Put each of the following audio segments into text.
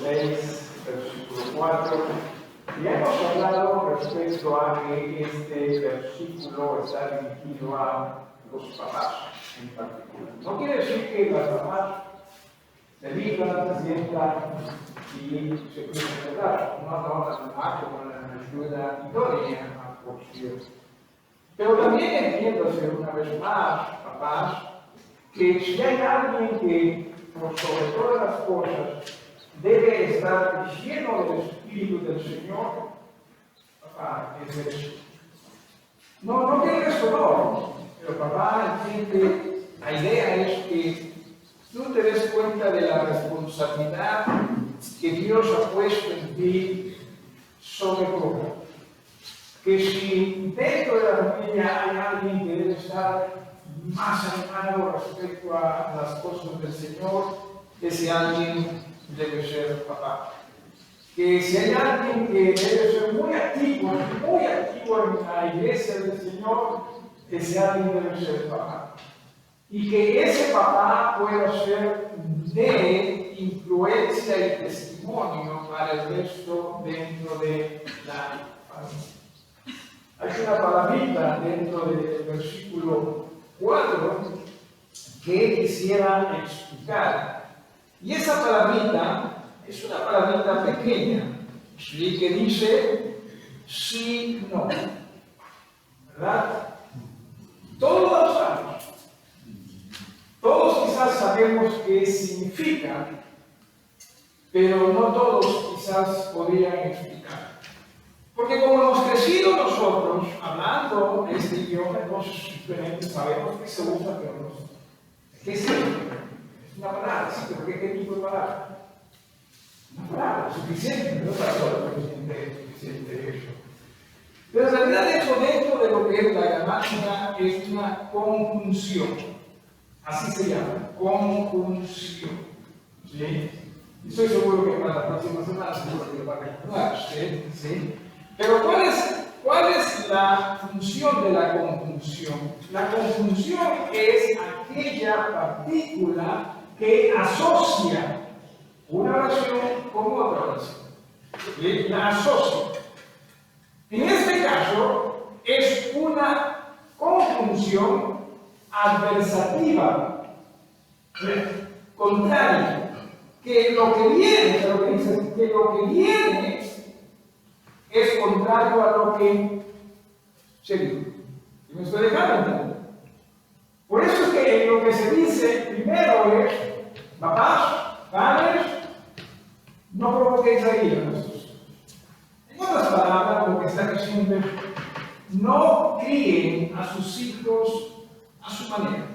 6, versículo 4. Ya hemos hablado respecto a que este versículo está dirigido a los papás en particular. No quiere decir que las mamás se digan, se sientan y se quieren quedar. No, las mamás como la ayuda idónea, por cierto. Pero también entiéndase una vez más, papás, que si hay alguien que, por sobre todas las cosas, debe estar lleno del Espíritu del Señor, papá, es Jesús. No que esto no, pero papá entiende, la idea es que tú te des cuenta de la responsabilidad que Dios ha puesto en ti sobre todo. Que si dentro de la familia hay alguien que debe estar más animado respecto a las cosas del Señor, ese alguien debe ser papá. Que si hay alguien que debe ser muy activo en la iglesia del Señor, ese alguien debe ser papá. Y que ese papá pueda ser de influencia y testimonio para el resto dentro de la familia. Hay una palabrita dentro del versículo 4 que quisiera explicar. Y esa palabrita es una palabrita pequeña, ¿sí? Que dice sí, no. ¿Verdad? Todos lo sabemos. Todos quizás sabemos qué significa, pero no todos quizás podrían explicar. Porque como hemos crecido nosotros hablando este idioma, entonces simplemente sabemos que se usa, pero no sé. ¿Qué es eso? Es una palabra, sí, pero ¿qué tipo de palabra? Una palabra suficiente, no para todo suficiente eso. Pero en realidad eso dentro de lo que es la gramática es una conjunción. Así se llama, conjunción. ¿Sí? Estoy seguro que para la próxima semana seguro que lo va a recordar, ¿sí? Pero ¿cuál es la función de la conjunción? La conjunción es aquella partícula que asocia una oración con otra oración. ¿Sí? La asocia. En este caso es una conjunción adversativa, contraria. Que lo que viene es contrario a lo que se dijo. ¿Y me estoy dejando entender? Por eso es que lo que se dice primero es, papás, padres, no provoquéis a ira a nuestros hijos. En otras palabras, lo que está diciendo es, no críen a sus hijos a su manera.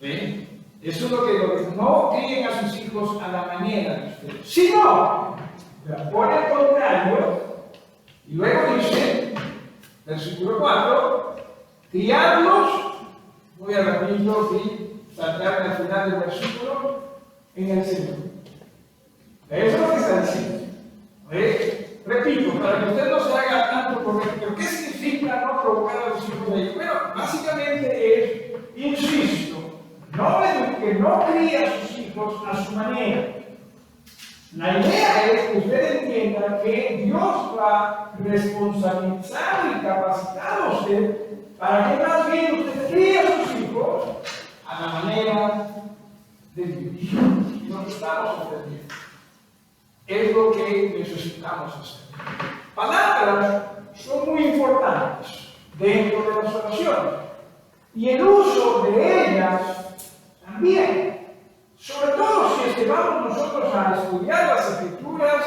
¿Sí? Eso es lo que no críen a sus hijos a la manera de ustedes, sino, por el contrario, y luego dice, versículo 4, criarlos, voy a repetirlo y saltarme al final del versículo, en el Señor. Eso es lo que está diciendo. Repito, para que usted no se haga tanto problema, pero ¿qué significa no provocar a los hijos de ellos? Bueno, básicamente es, insisto, que no críe a sus hijos a su manera. La idea es que usted entienda que Dios va responsabilizado y capacitado a usted para que más bien usted críe a sus hijos a la manera de Dios. Y nos estamos entendiendo. Es lo que necesitamos hacer. Palabras son muy importantes dentro de las oraciones. Y el uso de ellas también. Sobre todo si es que vamos nosotros a estudiar las Escrituras,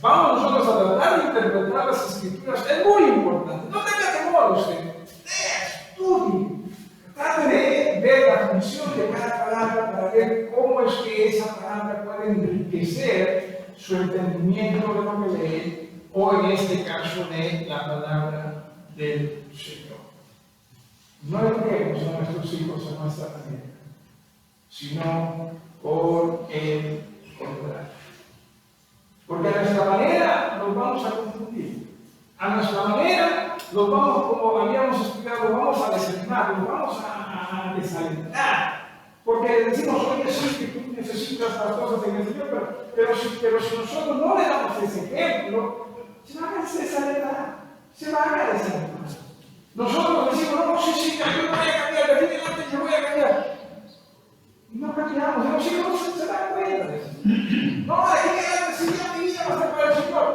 vamos nosotros a tratar de interpretar las Escrituras, es muy importante. No tenga temor usted. Estudie. Trate de ver la función de cada palabra para ver cómo es que esa palabra puede enriquecer su entendimiento de lo que lee, o en este caso de la palabra del Señor. No eduquemos a nuestros hijos a nuestra manera, sino por el contrario. Porque a nuestra manera nos vamos a confundir. A nuestra manera los vamos, como habíamos explicado, vamos a desanimar, los vamos a desalentar. Porque decimos, oye, sí, que tú necesitas estas cosas en el Señor, pero si nosotros no le damos ese ejemplo, se van a desanimar, se van a desanimar. Nosotros decimos, no, sí, yo no voy a cambiar, de aquí en adelante yo voy a cambiar. Y no cambiamos, los hijos no se dan cuenta de eso. No, de aquí en adelante sí, ya mi vida va a ser para el Señor.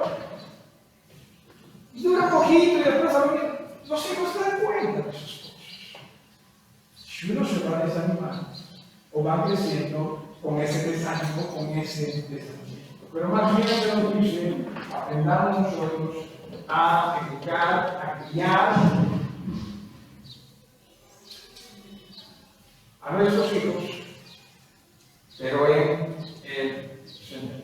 Y dura un poquito y después a mí, los hijos se dan cuenta de esas cosas. Si uno se va desanimando, o va creciendo con ese desánimo, con ese desanimiento. Pero más bien se nos dice, aprendamos nosotros a educar, a criar a nuestros hijos, pero en el Señor.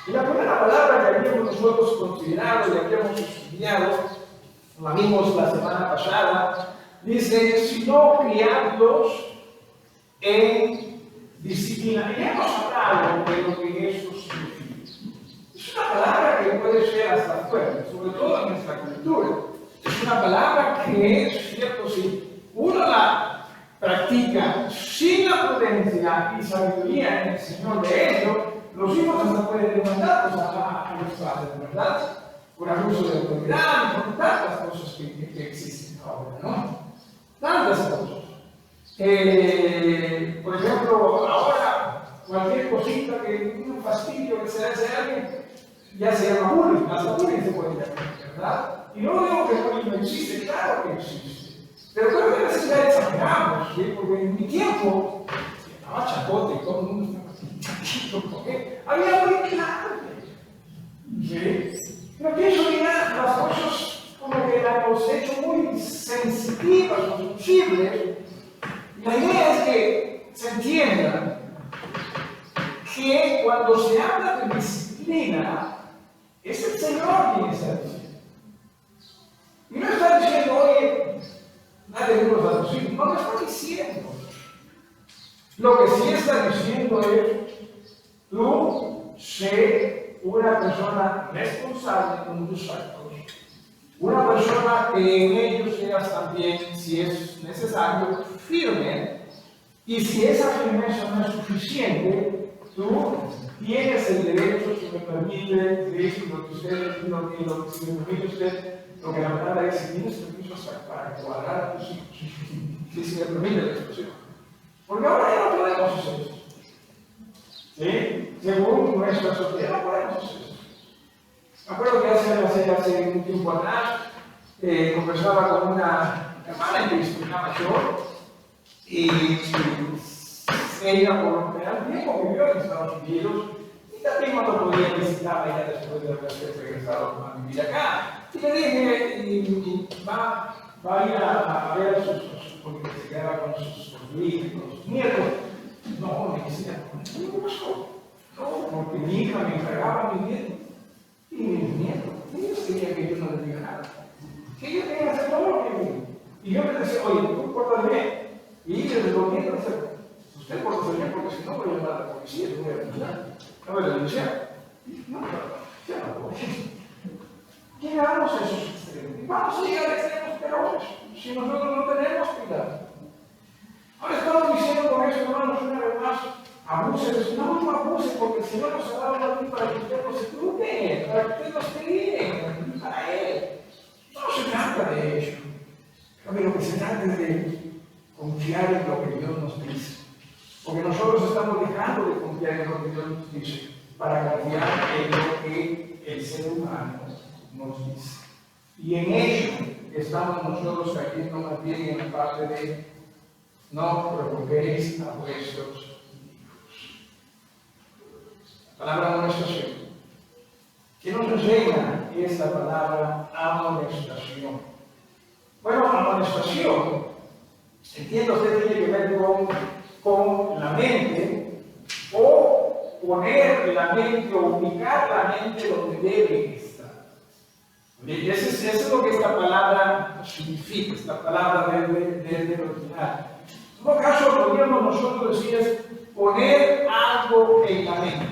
Y la primera palabra que habíamos nosotros considerado y habíamos estudiado, la vimos la semana pasada, dice, sino criarlos en disciplina. Y hemos hablado de lo que eso significa. Es una palabra que puede ser hasta fuerte, sobre todo en nuestra cultura. Es una palabra que es cierto, si uno la practica sin la prudencia y sabiduría en el Señor de ello, los hijos hasta pueden demandarlos a los padres, ¿verdad? Por abuso de autoridad y por tantas cosas que existen ahora, ¿no? Tantas cosas. Por ejemplo, ahora cualquier cosita que un fastidio que se hace a alguien ya se llama bullying, hasta bullying se puede llamar, ¿verdad? Y no digo que el bullying no existe, claro que existe. Pero creo que a veces ya exageramos, ¿sí? Porque en mi tiempo estaba chacote y todo el mundo estaba así, porque había muy claro, ¿sí? Pero pienso que ya las cosas como que las hemos hecho muy sensitivas o sensibles. La idea es que se entienda que cuando se habla de disciplina, es el Señor quien está diciendo. Y no está diciendo, oye, nadie de los adultos, no lo está diciendo. Lo que sí está diciendo es, tú sé una persona responsable con tus actos. Una persona que en ellos seas también, si es necesario, firme. Y si esa firmeza no es suficiente, tú tienes el derecho, si me permite, decir lo que usted, lo que si me permite usted, lo que la palabra es, si tienes permiso para cuadrar a tus hijos, si me permite la expresión. Porque ahora ya no podemos hacer eso. ¿Sí? Según nuestra sociedad, no podemos hacer eso. Me acuerdo que hace un tiempo atrás conversaba con una hermana en Cristo, una mayor, y ella por lo general tiempo vivió en Estados Unidos y también cuando podía visitar ella después de haber regresado a vivir acá. Y le dije, va a ir a ver a sus, porque se quedaba con sus hijos, con sus nietos. No, me decía, ¿qué pasó? No, porque mi hija me encargaba a mi nieto. Y mis nietos, ellos querían que yo no les diga nada. Que ellos tenían que hacer todo lo que yo digo. Y yo les decía, oye, tú pórtate bien. Y ellos les volvían a hacer, usted pórtate bien, porque si no voy a llamar a la policía, yo voy a denunciar. No voy a denunciar. No, ya no voy. Llegamos a esos extremos. Vamos a llegar a extremos peores si nosotros no tenemos cuidado. Ahora estamos diciendo con eso, hermanos, una vez más, abusen. No abusen, porque el Señor nos ha dado la vida para que ustedes nos eduquen, para que ustedes nos peleen, para Él. No se trata de eso. Pero lo que se trata es de confiar en lo que Dios nos dice. Porque nosotros estamos dejando de confiar en lo que Dios nos dice para confiar en lo que el ser humano nos dice. Y en ello estamos nosotros cayendo más bien en la parte de no provoquéis a vuestros hijos. La palabra amonestación. ¿Qué nos enseña esta palabra amonestación? Bueno, amonestación, entiendo usted, tiene que ver con la mente, o poner la mente, o ubicar la mente donde debe estar. Y eso es lo que esta palabra significa, esta palabra debe originar. En todo caso, podríamos nosotros decir es poner algo en la mente.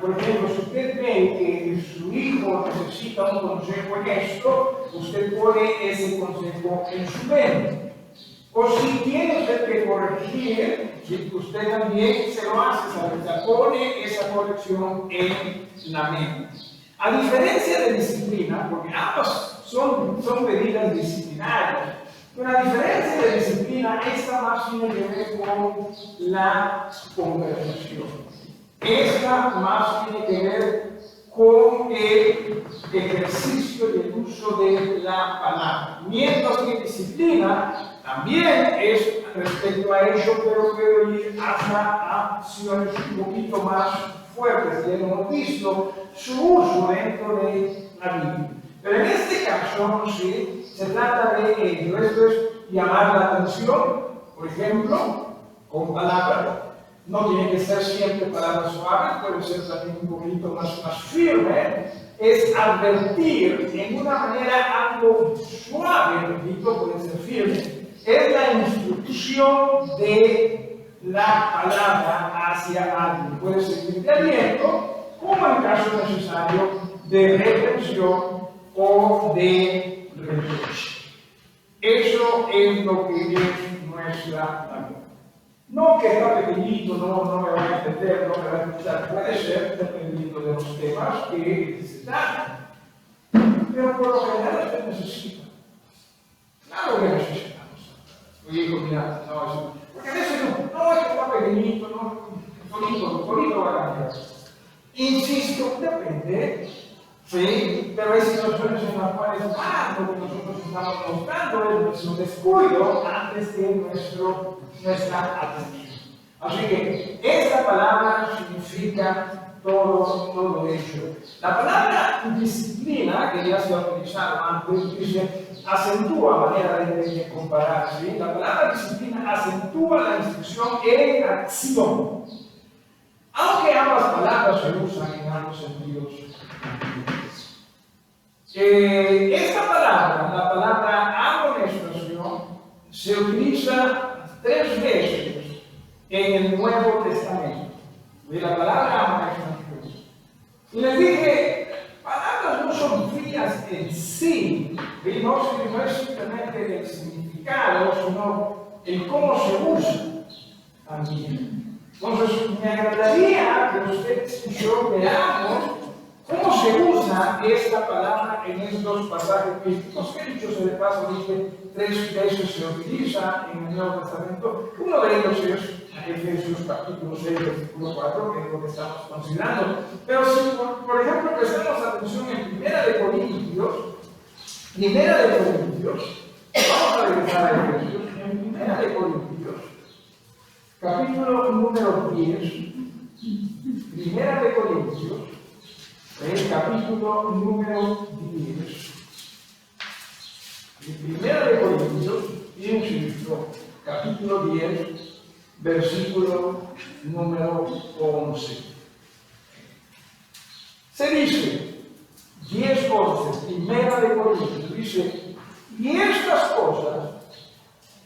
Por ejemplo, si usted ve que su hijo necesita un consejo en esto, usted pone ese consejo en su mente. O si tiene usted que corregir ¿sí? Usted también se lo hace, ¿sabe? Pone esa corrección en la mente. A diferencia de disciplina, porque ambas son medidas disciplinarias, pero a diferencia de disciplina, esta más tiene que ver con la conversación. Esta más tiene que ver con el ejercicio y el uso de la palabra. Mientras que disciplina también es respecto a ello, pero puede ir hasta acciones un poquito más fuertes. Ya hemos visto su uso dentro de la Biblia. Pero en este caso, sí, se trata de ello. Esto es llamar la atención, por ejemplo, con palabras. No tiene que ser siempre palabras suaves, puede ser también un poquito más firme. Es advertir en una manera algo suave, repito, puede ser firme. Es la instrucción de la palabra hacia alguien. Puede ser de aliento, como en caso necesario de reprensión o de reproche. Eso es lo que es nuestra labor. No que está pequeñito, no me va a entender, no me va a escuchar. Puede ser, dependiendo de los temas que se tratan. Pero por lo general usted necesita. Claro que necesitamos. Oye, hijo, mira, no, eso. Porque a veces no, es que está pequeñito, solito va a cambiar. Insisto, depende. Sí, pero hay situaciones en las cuales lo que nosotros estamos mostrando es nuestro descuido antes que nuestra atención. Así que esta palabra significa todo ello. La palabra disciplina, que ya se ha utilizado antes, dice acentúa, manera de comparar. ¿Sí? La palabra disciplina acentúa la instrucción en acción. Aunque ambas palabras se usan en ambos sentidos. Esta palabra, la palabra amonestación, se utiliza 3 veces en el Nuevo Testamento. De la palabra amonestación. Y les dije, palabras no son frías en sí, no es simplemente el significado, sino el cómo se usa también. Entonces, me agradaría que ustedes y yo veamos cómo se usa esta palabra en estos pasajes bíblicos, que dicho sea de paso, dice 3 veces se utiliza en el Nuevo Testamento. Uno de ellos es Efesios capítulo 6, versículo 4, que es lo que estamos considerando. Pero si, por ejemplo, prestamos atención en Primera de Corintios, vamos a regresar a Efesios, en Primera de Corintios, capítulo número 10, Primera de Corintios, el capítulo número 10. En Primera de Corintios, insisto, capítulo 10, versículo número 11. Se dice, 10:11, Primera de Corintios, dice, y estas cosas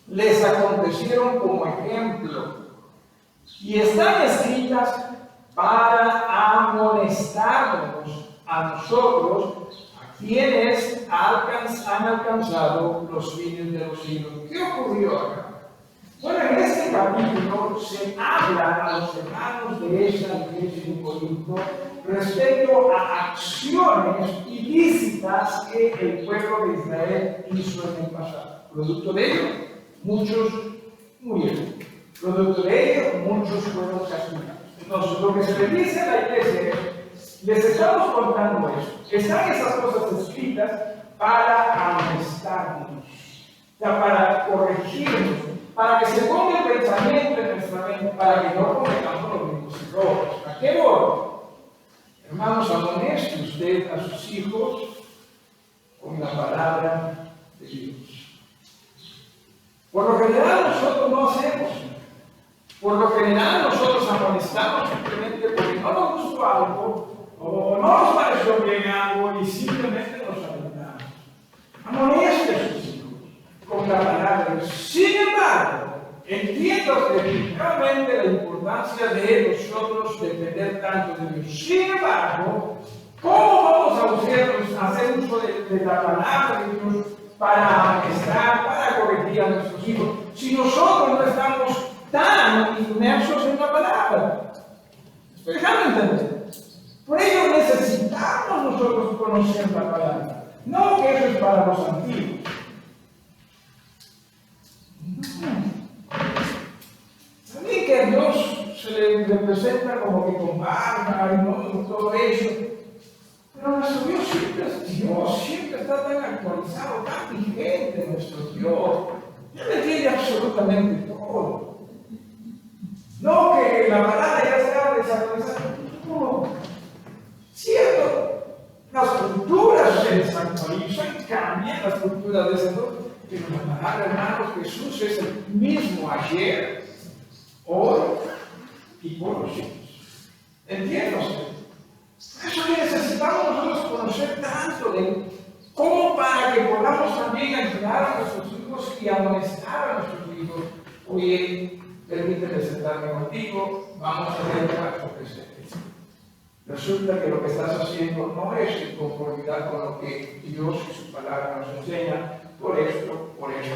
les acontecieron como ejemplo, y están escritas para amonestarnos a nosotros, a quienes han alcanzado los fines de los siglos. ¿Qué ocurrió acá? Bueno, en este capítulo se habla a los hermanos de esa iglesia de Corinto respecto a acciones ilícitas que el pueblo de Israel hizo en el pasado. Producto de ello, muchos murieron. Producto de ello, muchos fueron castigados. Entonces, lo que se le dice a la iglesia es, les estamos contando esto. Están esas cosas escritas para amonestarnos, o sea, para corregirnos, para que se ponga el pensamiento en nuestra mente, para que no cometamos los mismos errores. ¿A qué voy? Hermanos, amoneste usted a sus hijos con la palabra de Dios. Por lo general nosotros no hacemos. Por lo general nosotros amonestamos simplemente porque no nos gustó algo o no nos pareció bien algo y simplemente nos alentamos. Amoneste a sus hijos con la palabra de Dios. Sin embargo, entiendo definitivamente la importancia de nosotros depender tanto de Dios. Sin embargo, ¿cómo vamos a hacer uso de la palabra de Dios para amonestar, para corregir a nuestros hijos, si nosotros no estamos tan inmersos en la palabra. ¿Estoy dejando entender? Por ello necesitamos nosotros conocer la palabra. No que eso es para los antiguos. También que a Dios se le representa como que con barba y no, todo eso. Pero nuestro Dios siempre es Dios, siempre está tan actualizado, tan vigente nuestro Dios. Él entiende absolutamente todo. No que la palabra ya se ha desactualizado. No. Cierto, las culturas se desactualizan, cambian las culturas de ese mundo. Pero la palabra, hermanos, Jesús es el mismo ayer, hoy y por los siglos. ¿Entiendes? Eso que necesitamos nosotros conocer tanto de Él, como para que podamos también ayudar a nuestros hijos y amonestar a nuestros hijos. Oye, permíteme sentarme contigo, vamos a ver cuánto que se. Resulta que lo que estás haciendo no es en conformidad con lo que Dios y su palabra nos enseña, por esto y por esto.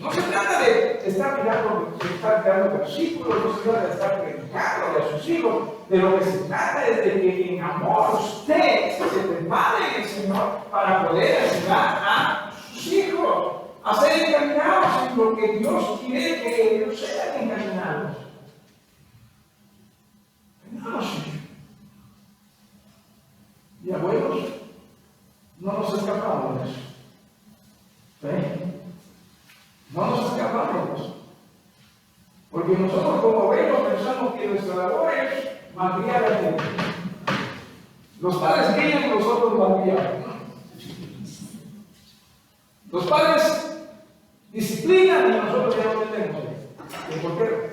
No se trata de estar mirando versículos, no se trata de estar predicando a sus hijos. De lo que se trata es de que en amor usted se prepare en el Señor para poder ayudar a sus hijos a ser encaminados en lo que Dios quiere que ellos sean encaminados. Hermanos y abuelos, no nos escapamos de eso. No nos escapamos de eso. Porque nosotros como abuelos pensamos que nuestra labor es malcriar a gente. Los padres crían, nosotros malcriamos. Los padres disciplinan y nosotros ya no tenemos. ¿Por qué?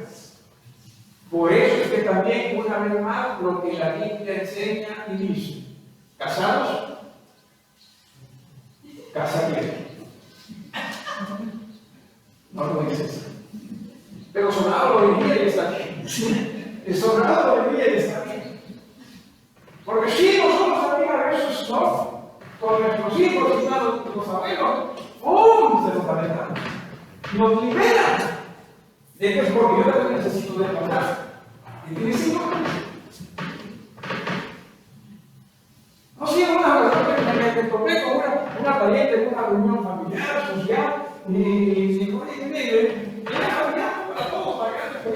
Por eso es que también, una vez más, lo que la Biblia enseña y dice: casados, casa bien. No lo dices. Pero sonado lo diría y está bien. El sonado lo diría y está bien. Porque si nosotros también a veces no, con nuestros hijos y los abuelos, ¡pum! Se los aventamos. Y nos liberan. De que es porque yo también necesito de hablar. ¿Y tienes hijos? No sé, me topé con una pariente en una reunión familiar, social, y dijo: oye, viene familiar para todos, para que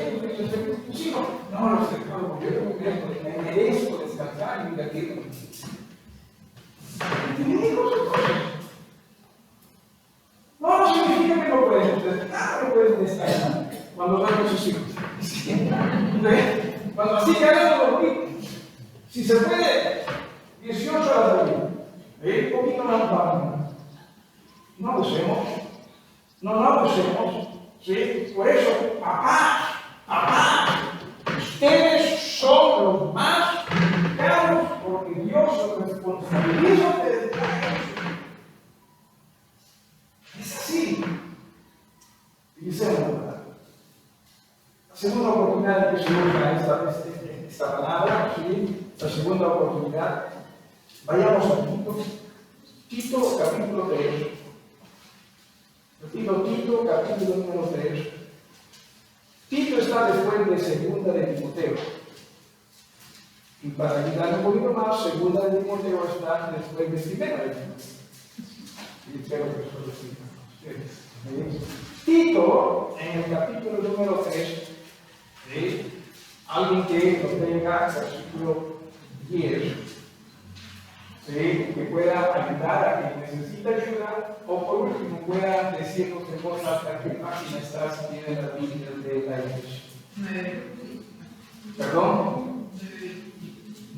tus hijos. No sé, yo me merezco descansar y divertirme. ¿Tiene hijos entonces? No significa que no puedes descansar, claro que puedes descansar cuando van con sus hijos. Cuando así que hagan dormir, si se puede, 18 horas de día, un poquito más para no abusemos, no abusemos, ¿sí? Por eso, papá, ustedes son los más caros porque Dios se responsabiliza de educarlos. Es así. Dice la segunda oportunidad que se usa esta palabra, ¿sí? La segunda oportunidad. Vayamos a Tito capítulo 3. Repito, Tito capítulo número 3. Tito está después de segunda de Timoteo. Y para ayudar un poquito más, segunda de Timoteo está después de primera de Timoteo. Y espero que eso lo sigan. Tito, en el capítulo número 3, alguien que lo tenga, versículo 10, que pueda ayudar a quien necesita ayuda, o por último pueda decirnos en voz alta qué página está si tiene la Biblia de la iglesia. ¿Perdón?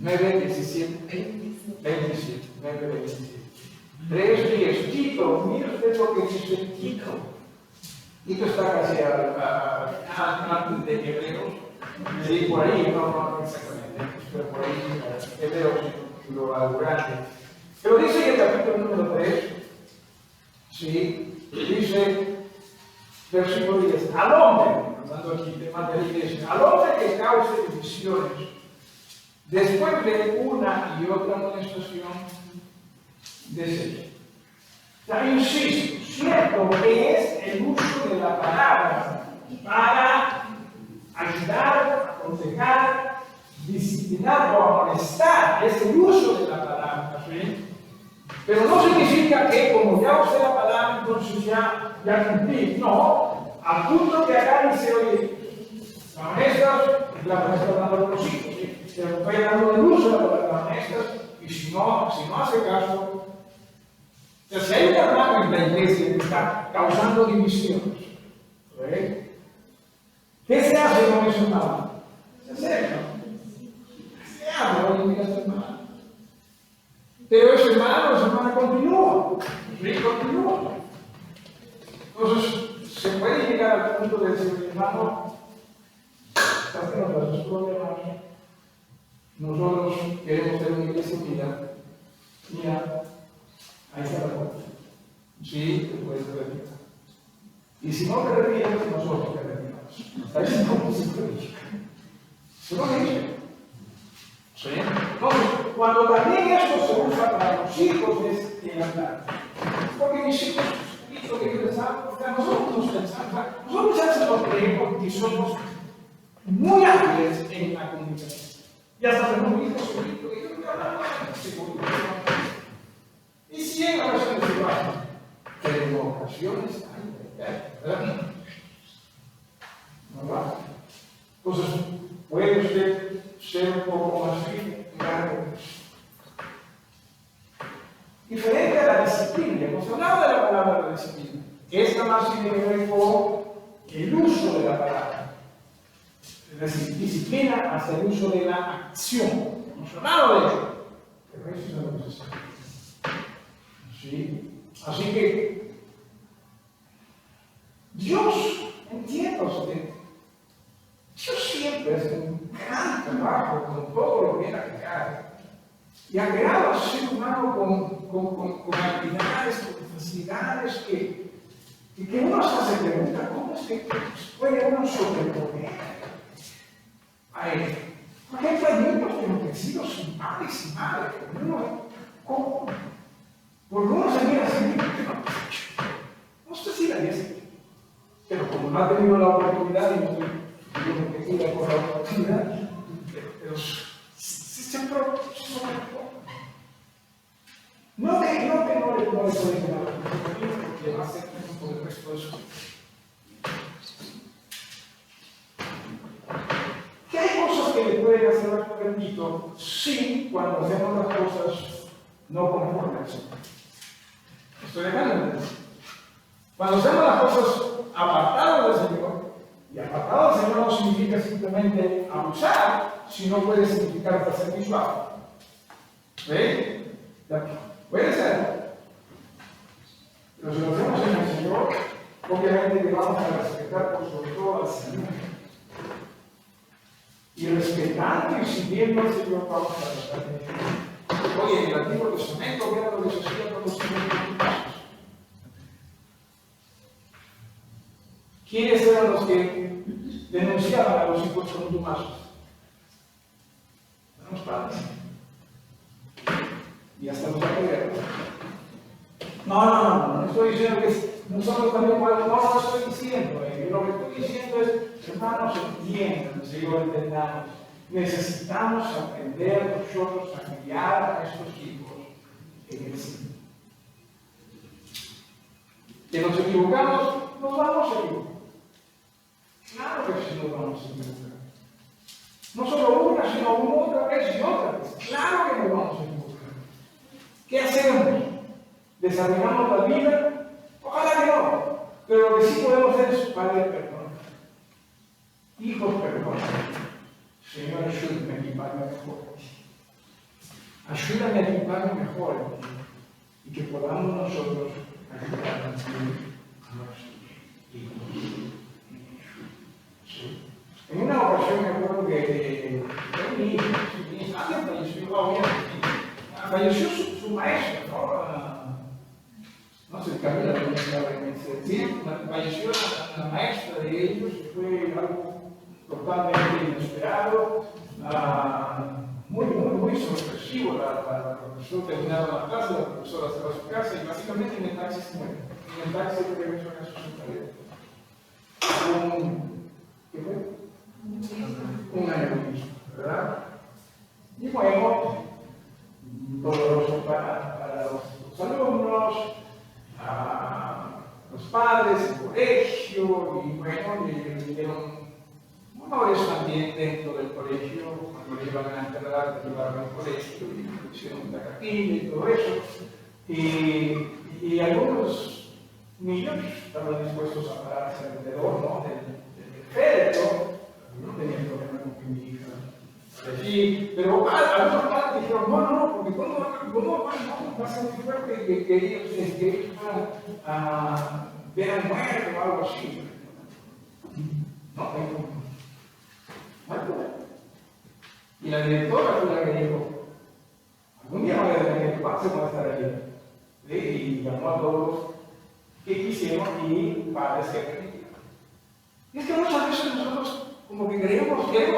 9:17. 27. 9:27. 3:10. Tito, mire usted lo que dice Tito. Tito está casi antes de Hebreos. Sí, por ahí, no exactamente, pero por ahí Hebreos lo grande. Pero dice en el capítulo número 3, sí, dice, versículo 10, al hombre, hablando aquí de más de la iglesia, al hombre que cause divisiones, después de una y otra amonestación, desecha. Ya insisto, cierto que es el uso de la palabra para ayudar, aconsejar, disciplinar o amonestar, es el uso de la palabra, ¿sí? Pero no significa que como ya usé la palabra, entonces ya cumplí. No, al punto que acá dice, oye, la maestra dando a los hijos, ¿sí? Se lo estoy dando el uso de la maestra, y si no hace caso, entonces si hay un hermano en la iglesia que está causando divisiones, ¿sí? ¿Qué se hace con ese hermano? Se acerca. Se habla, oye, mira ese hermano. Pero ese hermano, esa hermana continúa. ¿Sí? Continúa. Entonces, se puede llegar al punto de decir, hermano, ¿sabes qué nos da sus problemas? Nosotros queremos tener una iglesia unida. Mira, ahí está la puerta. Sí, te puedes retirar. Y si no te retiras, nosotros te retiramos. Ahí está como se predica. ¿Se lo dice? ¿Sí? Entonces, cuando también esto se usa para los hijos, es el hablar. Porque mis hijos, lo que yo les hago, nosotros nos pensamos, nosotros ya se nos creemos que somos muy hábiles en la comunicación. Ya sabemos hijos solitos, que yo no hablo y si en ocasiones se va, pero en ocasiones hay, ¿verdad? No va. Entonces, puede usted ser un poco más firme, diferente a la disciplina. Hemos hablado de la palabra disciplina. Esta más tiene que ver con el uso de la palabra. Es decir, disciplina hasta el uso de la acción. Hemos hablado de ello. Pero eso es lo que se sabe. ¿Sí? Así que Dios, entienda usted, Dios siempre hace un gran trabajo con todo lo que Él ha creado. Y ha creado al ser humano con habilidades, con facilidades que uno se hace preguntar, ¿cómo es que puede uno sobreponer a Él? Porque hay niños que han crecido sin padre y sin madre. ¿Cómo? Porque uno se mira así, no sé si la dice, pero como no ha tenido la oportunidad y no tiene que ir por la oportunidad, pero se sobreponen. No le puedes dar porque va a ser por el resto de su vida. ¿Qué hay cosas que le pueden hacer, repito, sí, cuando hacemos las cosas no conforme al Señor? Estoy dejando. Cuando hacemos las cosas apartadas del Señor, y apartado del Señor no significa simplemente abusar, sino puede significar hasta ser visual. ¿Ve? Puede ser. Pero si lo hacemos en el Señor, obviamente que vamos a respetar por sobre todo al Señor. Y respetando y siguiendo al Señor vamos a tratar de Él. Oye, en el Antiguo Testamento, vean lo que se hacía con los hijos. ¿Quiénes eran los que denunciaban a los hijos contumazos? Eran los padres. Y hasta los apoyaron. No estoy diciendo que nosotros también podemos, no estoy diciendo. Lo que estoy diciendo es, hermanos, entiendan, Señor, entendamos. Necesitamos aprender nosotros a criar a estos hijos en el Señor. Que nos equivocamos, nos vamos a equivocar. Claro que sí nos vamos a equivocar. No solo una, sino una otra vez y otra vez. Claro que nos vamos a equivocar. ¿Qué hacemos? ¿Desarrollamos la vida? Ojalá que no. Pero lo que sí podemos hacer es Padre, perdón. Hijos, perdón. Señor, ayúdame a equiparme mejor. Ayúdame a equiparme mejor. Y que podamos nosotros ayudar a nuestros hijos. ¿Sí? En una ocasión me acuerdo que mi hija falleció su maestra, no sé, Camila también estaba en ese tiempo, falleció la maestra de ellos, y fue algo totalmente inesperado, muy sorpresivo. La profesora terminaba la clase, la profesora se va a su casa y básicamente en el taxi se muere. En el taxi se regresó a su centro. ¿Qué fue? Un año y pico, ¿verdad? Y bueno, doloroso para los alumnos, los padres, el colegio, y bueno, le dieron honores también dentro del colegio, cuando le iban a enterrar, le llevaron al colegio, y le hicieron una capilla y todo eso. Y algunos niños estaban dispuestos a pararse alrededor, ¿no?, del féretro. No tenía problema con que mi hija allí, pero algunos padres dijeron, no, porque ¿cómo va a ser muy fuerte que ellos vean muerto o algo así? No, y la directora fue la que dijo, algún día voy a tener que pasar a estar allí. Y llamó a todos que quisieron y padres que permitieron. Y es que muchas veces nosotros como que queremos proteger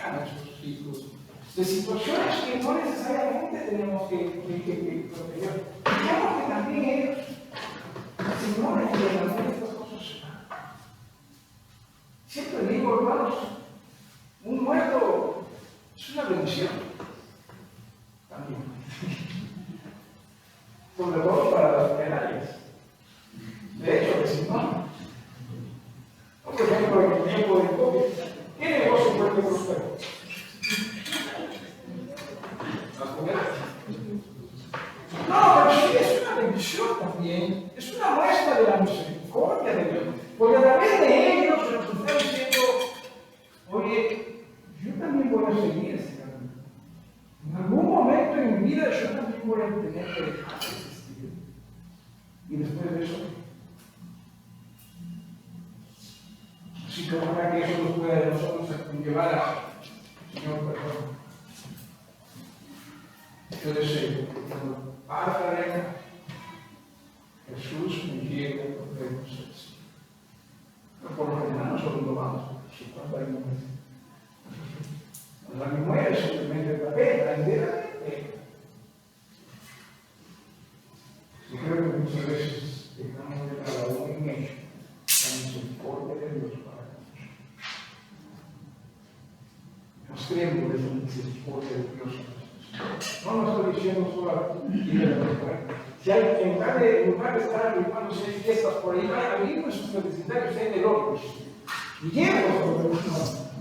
a nuestros hijos de situaciones que no necesariamente tenemos que proteger. Digamos que también ellos, si no entienden estas cosas, siempre digo, hermanos, un muerto es una bendición también. Sobre todo para las penales. De hecho, que si no, por ejemplo, en el tiempo del COVID, ¿qué negocio fue que prosperó? Las mujeres. No, pero sí es una bendición también, es una muestra de la misericordia de Dios. Porque a través de ellos se nos está diciendo, oye, yo también voy a seguir ese camino. En algún momento en mi vida yo también voy a tener que dejar de existir. Y después de eso, así que ojalá que eso nos pueda de nosotros llevar a Señor, perdón. Yo deseo que cuando parta Jesús me lleve a conocernos así. Pero por lo general nosotros no vamos, cuando hay muerte. Cuando alguien muere, simplemente la pena, entera. Yo creo que muchas veces dejamos de cada uno en ello la misericordia de Dios para nosotros. Mostremos la misericordia de Dios. No nos estoy diciendo solo aquí de la mujer. Si hay en lugar de estar llevándose fiestas por ahí, vaya a vivir en sus vecindarios, usted de locos. Y llévenos,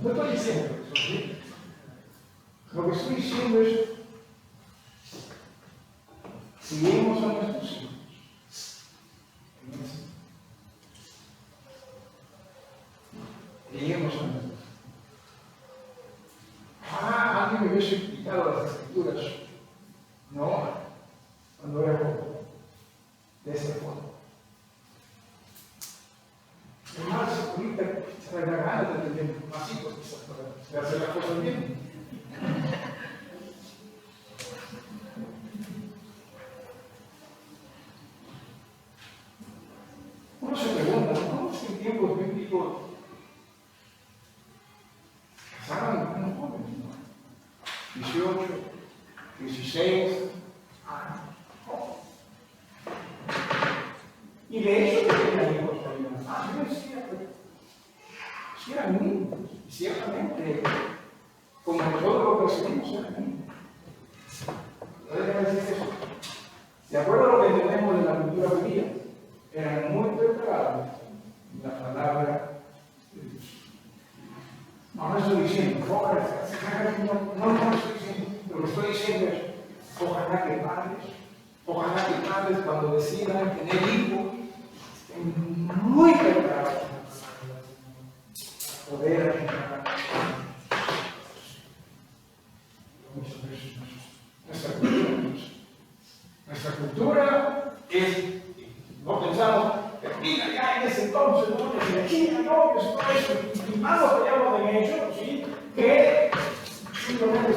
no estoy diciendo eso, ¿sí? Lo que estoy diciendo es, seguimos a nuestros hijos. Leemos a nuestros hijos. Alguien me hubiese explicado las escrituras. No, cuando era joven, de esta forma. Además, ahorita se me da ganas de tener más hijos, para hacer las cosas bien. Uno se pregunta, ¿cómo es que en tiempos bíblicos casaban con jóvenes? 18, 16 años. Y de hecho que tenían hijos también. Yo decía que si eran niños, y ciertamente, como nosotros lo percibimos, eran niños. Déjame decir eso. De acuerdo a lo que entendemos de la cultura judía, eran muy preparados en la palabra de Dios. No estoy diciendo, no estoy diciendo, lo que estoy diciendo es, ojalá que padres cuando decidan tener hijos, estén muy preparados para poder ayudar. Nuestra cultura es, no pensamos, mira, ya en ese entonces, no, desde aquí, no, pues todo eso, y más lo que hayamos de hecho, ¿sí? Que simplemente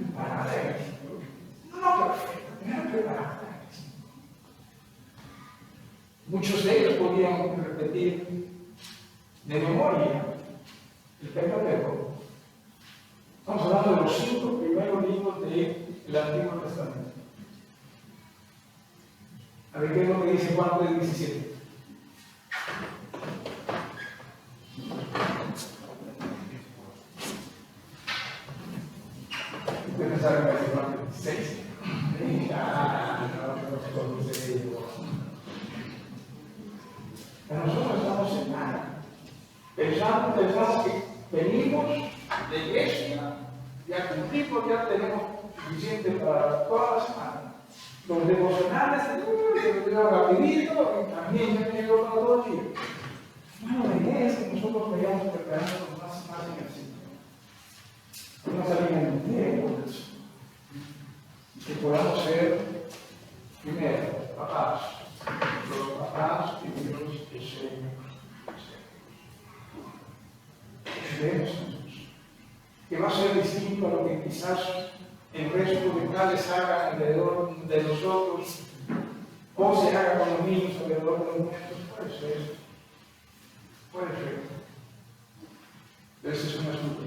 preparada, no perfecta, preparada. Muchos de ellos podían repetir de memoria el Pentateuco. Estamos hablando de los 5 primeros libros del Antiguo Testamento. A ver qué es lo que dice Juan 3:17. Usted pensaba que era el 26. Pero nosotros estamos en nada. Pensamos que venimos de iglesia, ya cumplimos, ya tenemos suficiente para toda la semana. Los devocionales, rapidito, y también ya me llegó para todo el día. Bueno, la idea es que nosotros vayamos preparándonos más en el Señor. No salir en tiempo del Señor. Y que podamos ser, primero, papás. Los papás primeros que sean. Que va a ser distinto a lo que quizás el resto de padres hagan alrededor de nosotros, o se haga con los niños alrededor de los nietos. Puede ser. Puede ser. Ese es un asunto.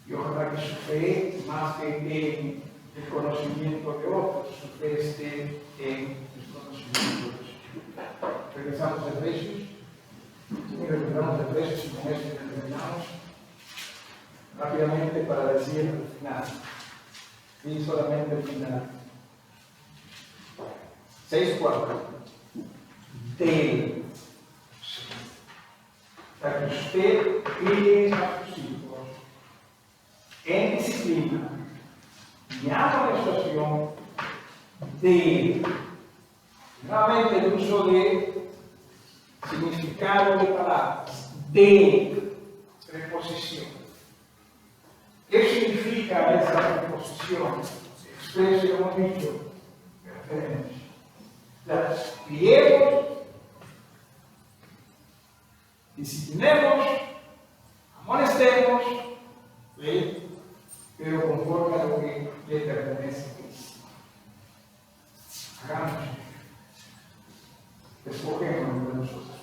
Y ojalá que su fe, más que en el conocimiento de otros, su fe esté en el conocimiento de Dios. Regresamos a Efesios. Regresamos a Efesios y con esto terminamos. Rápidamente para decir el final. Y solamente el final. 6:4. De para que usted críe a sus hijos en disciplina y amonestación de, nuevamente el uso de significado de palabras, de preposición. ¿Qué significa esa preposición? Expresa, como he dicho, referencia. Las criemos, disciplinemos, amonestemos, ¿sí? Pero conforme a lo que le pertenece a Cristo. Hagamos. Escogemos de nosotros mismos.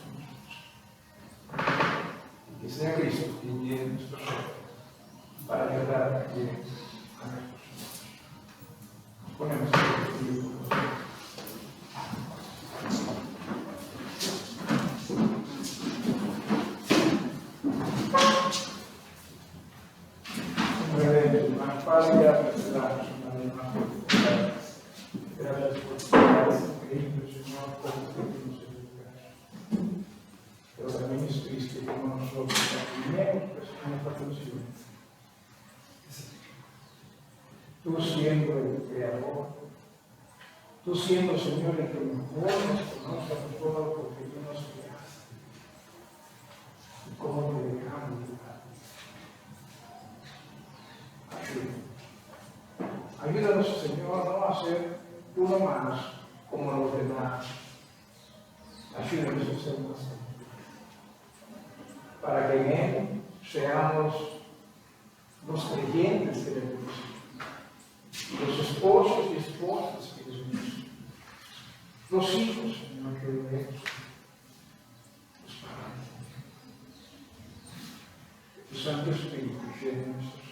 Y que sea Cristo quien llene nuestros ojos para ayudar a nuestros hijos. Nos ponemos en el tiempo. Padre, gracias te damos una vez más por gracias por tu gracia increíble, Señor, por lo que nos educas. Pero también es triste como nosotros aprendemos nuestra función. Tú siendo el Creador, tú siendo, Señor, el que mejor nos conoce a nosotros porque tú nos creaste. ¿Y cómo te dejamos educar? Ayúdanos, Señor, no a ser uno más como los demás. Ayúdanos a ser más para que en Él seamos los creyentes que debemos ser, los esposos y esposas que debemos ser, los hijos, Señor, que debemos ser, los padres. Tu Santo Espíritu llene nuestros hijos.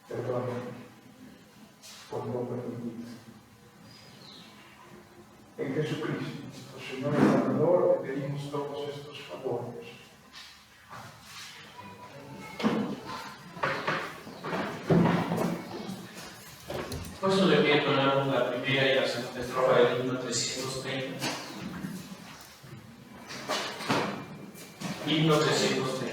Perdóname por no permitir. En Jesucristo, nuestro Señor y Salvador, te pedimos todos estos favores. Puesto de pie, tomamos la primera y la segunda estrofa del himno 330. Himno 330.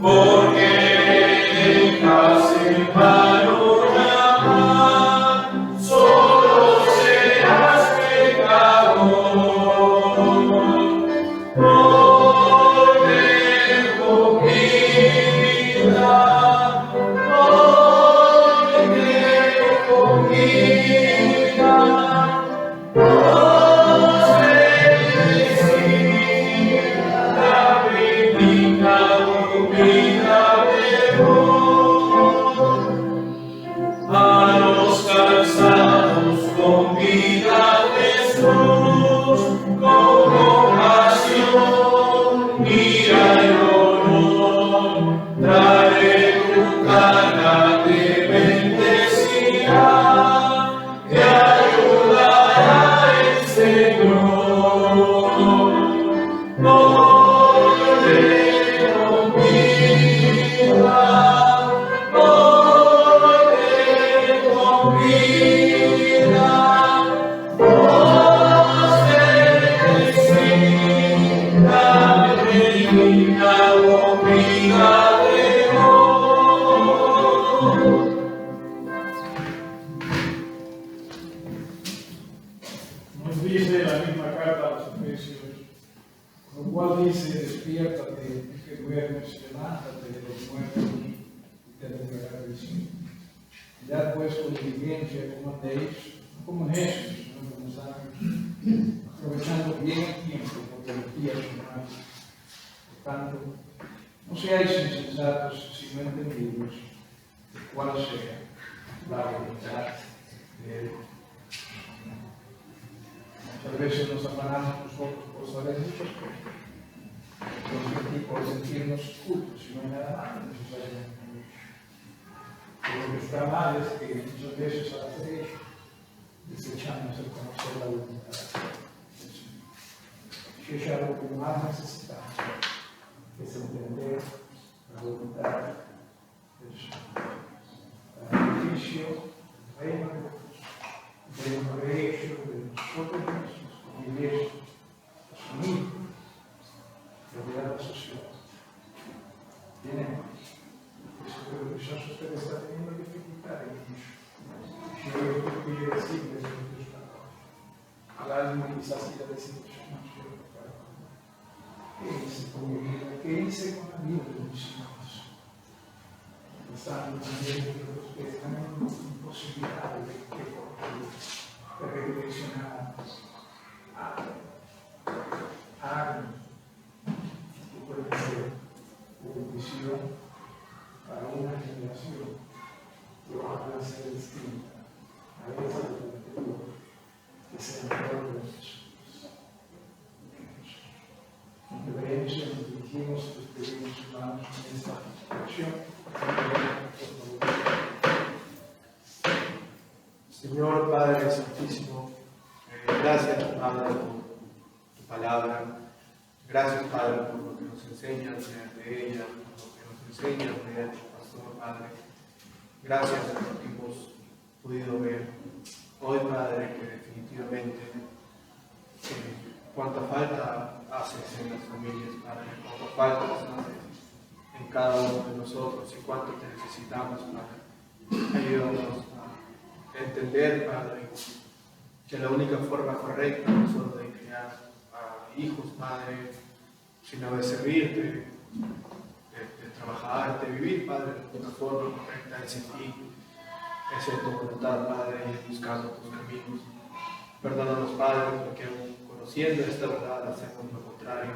Porque para te bendecirá, te ayudará el Señor. Nos dice la misma carta a los Efesios, lo cual dice: despiértate, que duermes, levántate de los muertos y te alumbrará el cielo. Ya pues con diligencia como andéis, no como necios, sino como sabios, aprovechando bien el tiempo, porque los días son malos. Por tanto, no seáis insensatos, sino entendidos, de cuál sea la voluntad de Él. Muchas veces nos afanamos nosotros por saber muchas cosas, por sentirnos cultos, y no hay nada malo necesariamente. Pero lo que está mal es que muchas veces al hacer eso desechamos el conocer la voluntad del Señor. Si es algo que más necesitamos, es entender la voluntad del Señor. Para el beneficio del reino de Dios, del derecho de nosotros mismos, como iglesia, asumir la vida de la sociedad. Tenemos. Pero quizás usted está teniendo dificultad en eso. Yo quiero decirles en tus palabras. Al alma quizás quiera decir, no quiero tocar. ¿Qué hice con mi vida? ¿Qué hice con la vida de mis hijos? Están entendiendo que están en imposibilidad de reflexionar. Hagan tu puede ser bendición para una generación que va a ser distinta a esa juventud que se enamoró de Jesús. En reverencia nos dirigimos y les pedimos hermanos en esta acción. Señor Padre Santísimo, gracias Padre por tu palabra, gracias Padre por lo que nos enseñas mediante ella, por lo que nos enseñas mediante tu pastor Padre, gracias por lo que hemos podido ver hoy Padre, que definitivamente cuánta falta haces en las familias Padre, cuánta falta nos haces en cada uno de nosotros y cuánto te necesitamos Padre, ayúdanos a entender, Padre, que la única forma correcta no solo de criar a hijos, Padre, sino de servirte, de trabajar, de vivir, Padre, de una forma correcta es en ti, es en tu voluntad, Padre, y buscando tus caminos. Perdónanos, Padre, porque conociendo esta verdad hacemos lo contrario.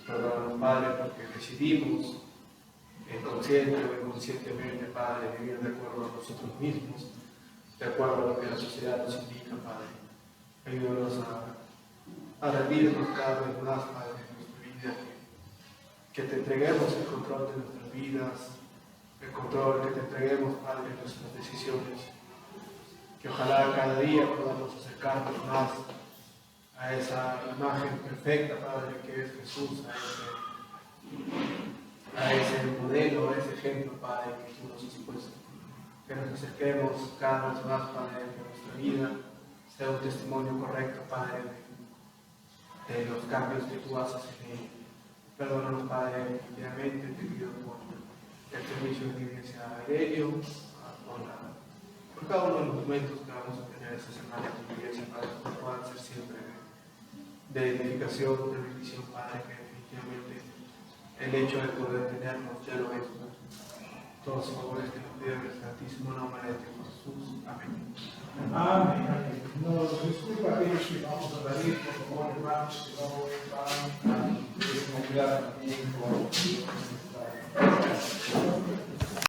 Perdónanos, Padre, porque decidimos, consciente o inconscientemente, Padre, vivir de acuerdo a nosotros mismos, de acuerdo a lo que la sociedad nos indica, Padre. Ayúdanos a rendirnos cada vez más, Padre, en nuestra vida, que te entreguemos el control de nuestras vidas, el control que te entreguemos, Padre, de nuestras decisiones, que ojalá cada día podamos acercarnos más a esa imagen perfecta, Padre, que es Jesús, a ese modelo, a ese ejemplo, Padre, que tú nos has puesto. Que nos acerquemos cada vez más, Padre, que nuestra vida sea un testimonio correcto, Padre, de los cambios que tú haces en ella. Perdónanos, Padre, definitivamente te pido por el servicio de la iglesia Aurelio, por cada uno de los momentos que vamos a tener esta semana en tu iglesia, Padre, que puedan ser siempre de edificación, de bendición, Padre, que definitivamente el hecho de poder tenernos ya lo es, Padre. Todos los favores que nos piden en el Santísimo nombre de Jesús. Amén. Amén. Nos disculpa aquellos que vamos a salir, por favor, hermanos, que no van a desconfiar también con